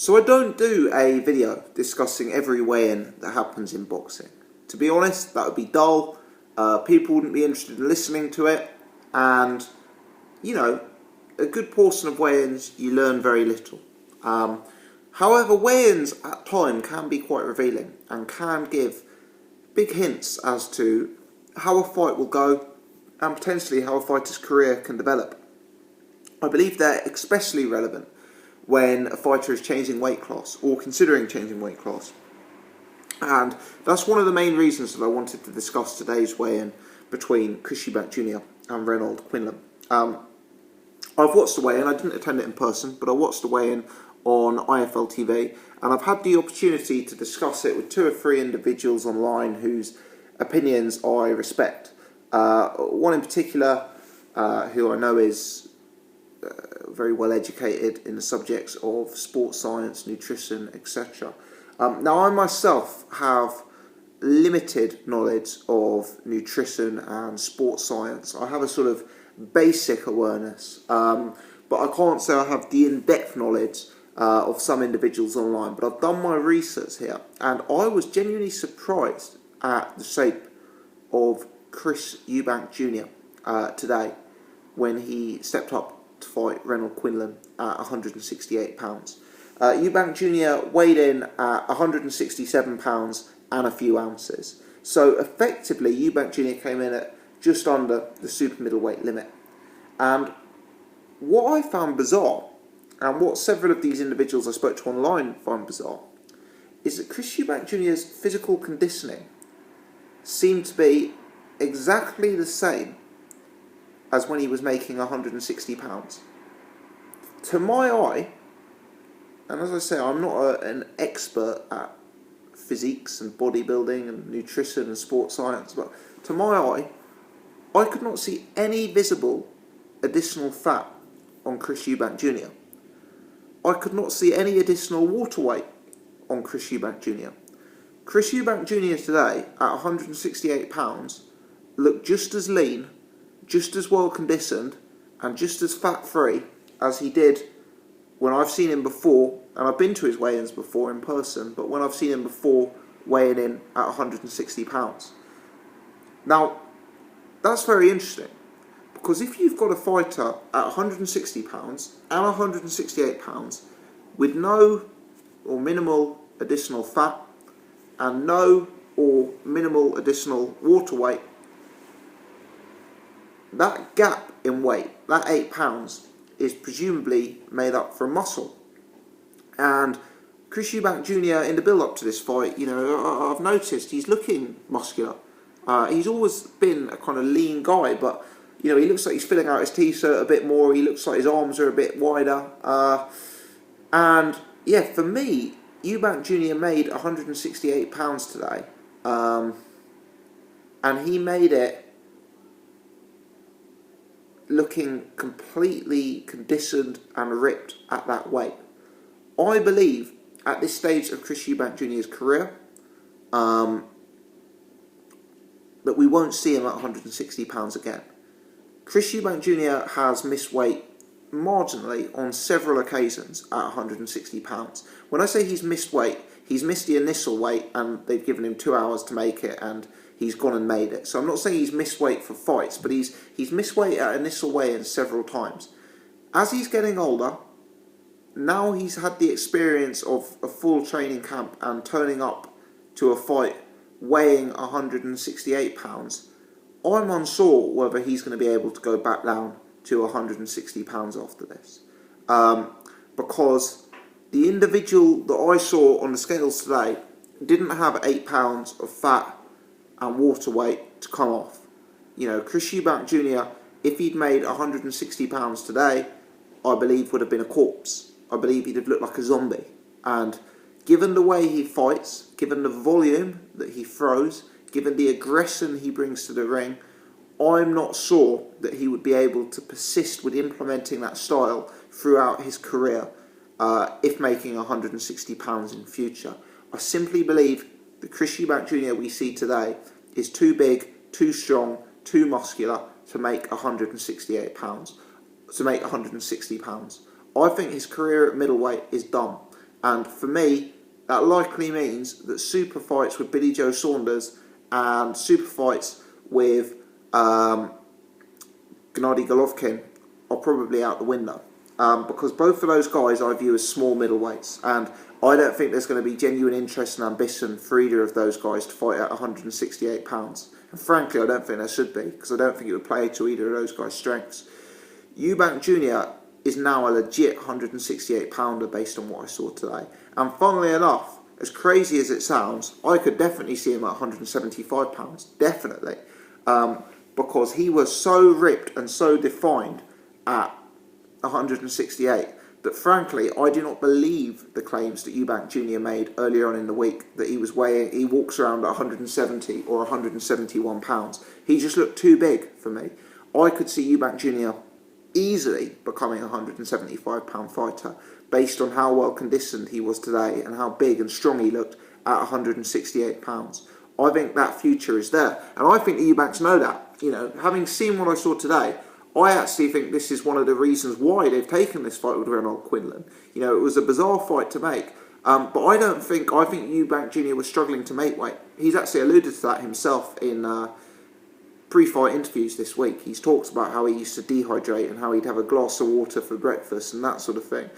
So I don't do a video discussing every weigh-in that happens in boxing. To be honest, that would be dull. People wouldn't be interested in listening to it. And, you know, a good portion of weigh-ins, you learn very little. However, weigh-ins at times can be quite revealing and can give big hints as to how a fight will go and potentially how a fighter's career can develop. I believe they're especially relevant when a fighter is changing weight class or considering changing weight class. And that's one of the main reasons that I wanted to discuss today's weigh-in between Eubank Jr and Renold Quinlan. I've watched the weigh-in. I didn't attend it in person, but I watched the weigh-in on IFL TV, and I've had the opportunity to discuss it with 2 or 3 individuals online whose opinions I respect. One in particular, who I know is very well educated in the subjects of sports science, nutrition, etc. Now, I myself have limited knowledge of nutrition and sports science. I have a sort of basic awareness, but I can't say I have the in-depth knowledge of some individuals online. But I've done my research here, and I was genuinely surprised at the shape of Eubank Jr today when he stepped up to fight Renold Quinlan at 168 pounds. Eubank Jr weighed in at 167 pounds and a few ounces. So effectively, Eubank Jr came in at just under the super middleweight limit. And what I found bizarre, and what several of these individuals I spoke to online find bizarre, is that Eubank Jr.'s physical conditioning seemed to be exactly the same as when he was making 160 pounds. To my eye, and as I say, I'm not an expert at physiques and bodybuilding and nutrition and sports science, but to my eye, I could not see any visible additional fat on Eubank Jr. I could not see any additional water weight on Eubank Jr. Eubank Jr. today, at 168 pounds, looked just as lean, just as well conditioned, and just as fat-free as he did when I've seen him before, and I've been to his weigh-ins before in person, but when I've seen him before weighing in at 160 pounds. Now, that's very interesting, because if you've got a fighter at 160 pounds and 168 pounds with no or minimal additional fat and no or minimal additional water weight, that gap in weight, that 8 pounds, is presumably made up from muscle. And Eubank Jr. in the build-up to this fight, you know, I've noticed he's looking muscular. He's always been a kind of lean guy, but, you know, he looks like he's filling out his t-shirt a bit more. He looks like his arms are a bit wider. And, yeah, for me, Eubank Jr. made 168 pounds today. And he made it looking completely conditioned and ripped at that weight. I believe at this stage of Eubank Jr.'s career that we won't see him at 160 pounds again. Eubank Jr. has missed weight marginally on several occasions at 160 pounds. When I say he's missed weight, he's missed the initial weight and they've given him 2 hours to make it and he's gone and made it. So I'm not saying he's missed weight for fights, but he's missed weight at initial weigh-ins several times. As he's getting older, now he's had the experience of a full training camp and turning up to a fight weighing 168 pounds. I'm unsure whether he's going to be able to go back down to 160 pounds after this. Because the individual that I saw on the scales today didn't have 8 pounds of fat and water weight to come off. You know, Eubank Jr., if he'd made 160 pounds today, I believe would have been a corpse. I believe he'd have looked like a zombie. And given the way he fights, given the volume that he throws, given the aggression he brings to the ring, I'm not sure that he would be able to persist with implementing that style throughout his career if making 160 pounds in future. I simply believe the Eubank Jr. we see today is too big, too strong, too muscular to make 168 pounds, to make 160 pounds. I think his career at middleweight is done. And for me, that likely means that super fights with Billy Joe Saunders and super fights with Gennady Golovkin are probably out the window. Because both of those guys I view as small middleweights, and I don't think there's going to be genuine interest and ambition for either of those guys to fight at 168 pounds. And frankly, I don't think there should be, because I don't think it would play to either of those guys' strengths. Eubank Jr is now a legit 168 pounder based on what I saw today. And funnily enough, as crazy as it sounds, I could definitely see him at 175 pounds, definitely. Because he was so ripped and so defined at 168 that frankly, I do not believe the claims that Eubank Jr made earlier on in the week that he walks around at 170 or 171 pounds. He just looked too big for me. I could see Eubank Jr easily becoming a 175 pound fighter based on how well conditioned he was today and how big and strong he looked at 168 pounds. I think that future is there, and I think the Eubanks know that. You know, having seen what I saw today, I actually think this is one of the reasons why they've taken this fight with Renold Quinlan. You know, it was a bizarre fight to make, but I think Eubank Jr was struggling to make weight. He's actually alluded to that himself in pre-fight interviews this week. He's talked about how he used to dehydrate and how he'd have a glass of water for breakfast and that sort of thing.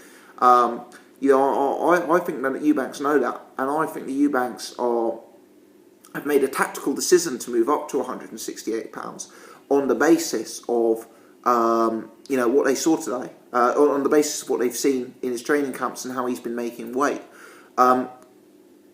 You know, I think that the Eubanks know that, and I think the Eubanks have made a tactical decision to move up to 168 pounds on the basis of you know, what they saw today, on the basis of what they've seen in his training camps and how he's been making weight.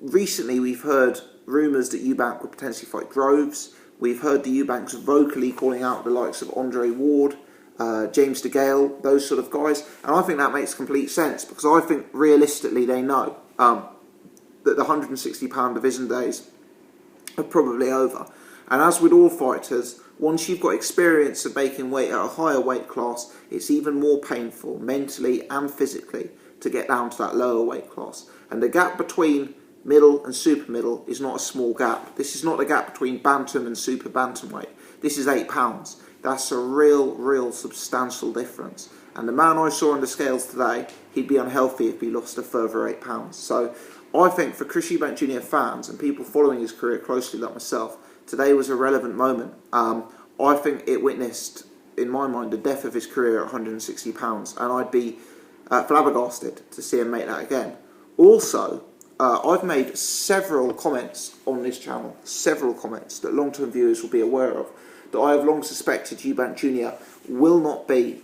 Recently, we've heard rumours that Eubank would potentially fight Groves. We've heard the Eubanks vocally calling out the likes of Andre Ward, James DeGale, those sort of guys. And I think that makes complete sense, because I think realistically they know that the 160 pound division days are probably over. And as with all fighters, once you've got experience of making weight at a higher weight class, it's even more painful mentally and physically to get down to that lower weight class. And the gap between middle and super middle is not a small gap. This is not the gap between bantam and super bantamweight. This is 8 pounds. That's a real substantial difference. And the man I saw on the scales today, he'd be unhealthy if he lost a further 8 pounds. So I think for Chris Eubank Jr fans and people following his career closely like myself, today was a relevant moment. I think it witnessed, in my mind, the death of his career at 160 pounds, and I'd be flabbergasted to see him make that again. Also, I've made several comments on this channel, several comments that long-term viewers will be aware of, that I have long suspected Eubank Jr will not be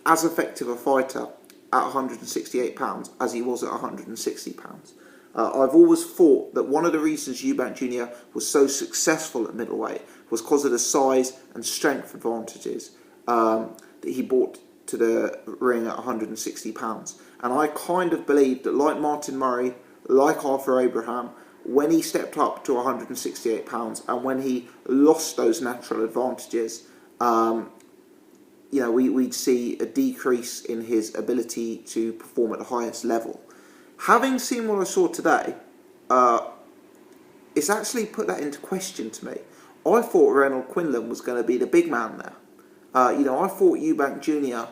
as effective a fighter at 168 pounds as he was at 160 pounds. I've always thought that one of the reasons Eubank Jr was so successful at middleweight was because of the size and strength advantages that he brought to the ring at 160 pounds. And I kind of believe that, like Martin Murray, like Arthur Abraham, when he stepped up to 168 pounds and when he lost those natural advantages, you know, we'd see a decrease in his ability to perform at the highest level. Having seen what I saw today, it's actually put that into question to me. I thought Renold Quinlan was going to be the big man there. You know, I thought Eubank Jr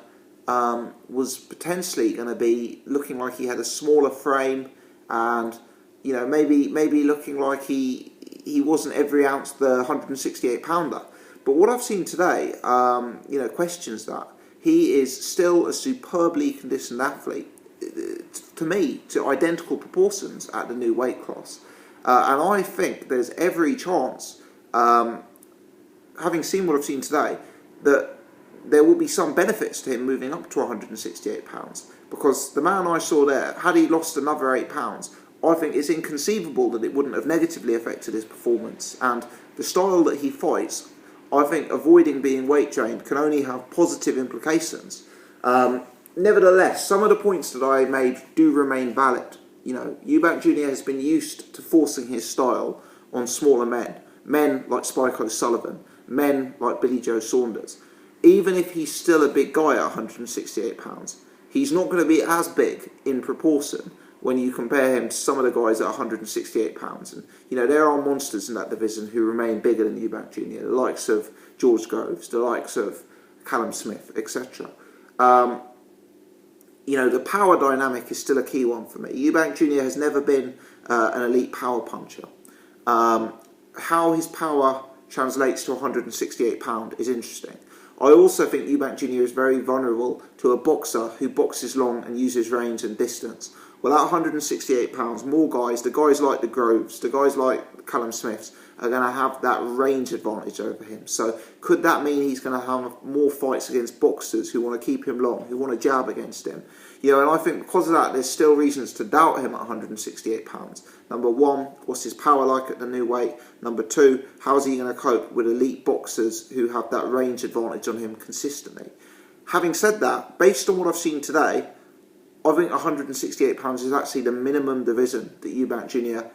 was potentially going to be looking like he had a smaller frame, and you know, maybe looking like he wasn't every ounce the 168 pounder. But what I've seen today, you know, questions that. He is still a superbly conditioned athlete, to me, to identical proportions at the new weight class. And I think there's every chance, having seen what I've seen today, that there will be some benefits to him moving up to 168 pounds. Because the man I saw there, had he lost another 8 pounds, I think it's inconceivable that it wouldn't have negatively affected his performance. And the style that he fights, I think avoiding being weight drained can only have positive implications. Nevertheless, some of the points that I made do remain valid. You know, Eubank Jr has been used to forcing his style on smaller men. Men like Spike O'Sullivan, men like Billy Joe Saunders. Even if he's still a big guy at 168 pounds, he's not going to be as big in proportion when you compare him to some of the guys at 168 pounds. And, you know, there are monsters in that division who remain bigger than Eubank Jr, the likes of George Groves, the likes of Callum Smith, etc. you know, the power dynamic is still a key one for me. Eubank Jr. has never been an elite power puncher. How his power translates to £168 is interesting. I also think Eubank Jr. is very vulnerable to a boxer who boxes long and uses range and distance. Well, at £168, more guys, the guys like the Groves, the guys like Callum Smiths, are going to have that range advantage over him. So could that mean he's going to have more fights against boxers who want to keep him long, who want to jab against him? You know, and I think because of that, there's still reasons to doubt him at £168. Number one, what's his power like at the new weight? Number two, how's he going to cope with elite boxers who have that range advantage on him consistently? Having said that, based on what I've seen today, I think £168 is actually the minimum division that Eubank Jr.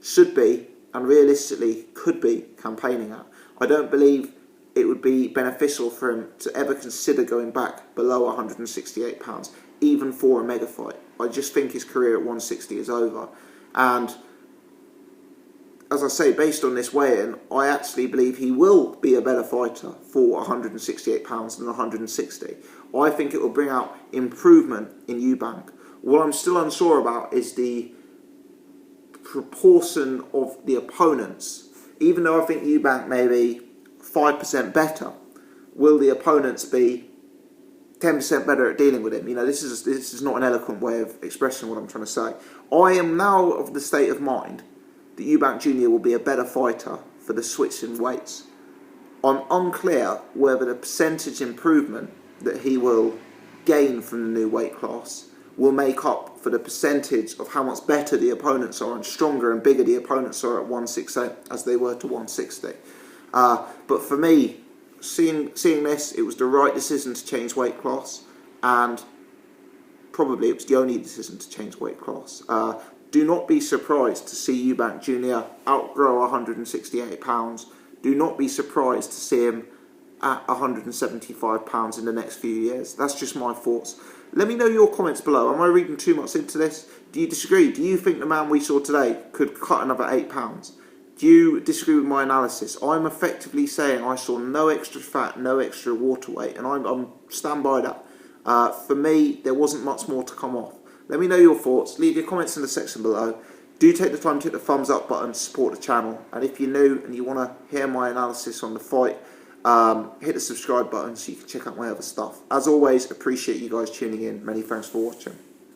should be and realistically could be campaigning at. I don't believe it would be beneficial for him to ever consider going back below £168, even for a mega fight. I just think his career at 160 is over. And as I say, based on this weigh-in, I actually believe he will be a better fighter for £168 than 160. I think it will bring out improvement in Eubank. What I'm still unsure about is the proportion of the opponents. Even though I think Eubank may be 5% better, will the opponents be 10% better at dealing with him? You know, this is not an eloquent way of expressing what I'm trying to say. I am now of the state of mind that Eubank Jr. will be a better fighter for the switch in weights. I'm unclear whether the percentage improvement that he will gain from the new weight class will make up for the percentage of how much better the opponents are and stronger and bigger the opponents are at 168 as they were to 160. But for me, seeing this, it was the right decision to change weight class, and probably it was the only decision to change weight class. Do not be surprised to see Eubank Jr. outgrow £168. Do not be surprised to see him at £175 in the next few years. That's just my thoughts. Let me know your comments below. Am I reading too much into this? Do you disagree? Do you think the man we saw today could cut another £8? Do you disagree with my analysis? I'm effectively saying I saw no extra fat, no extra water weight, and I'm stand by that. For me, there wasn't much more to come off. Let me know your thoughts. Leave your comments in the section below. Do take the time to hit the thumbs up button to support the channel. And if you're new and you want to hear my analysis on the fight, hit the subscribe button so you can check out my other stuff. As always, appreciate you guys tuning in. Many thanks for watching.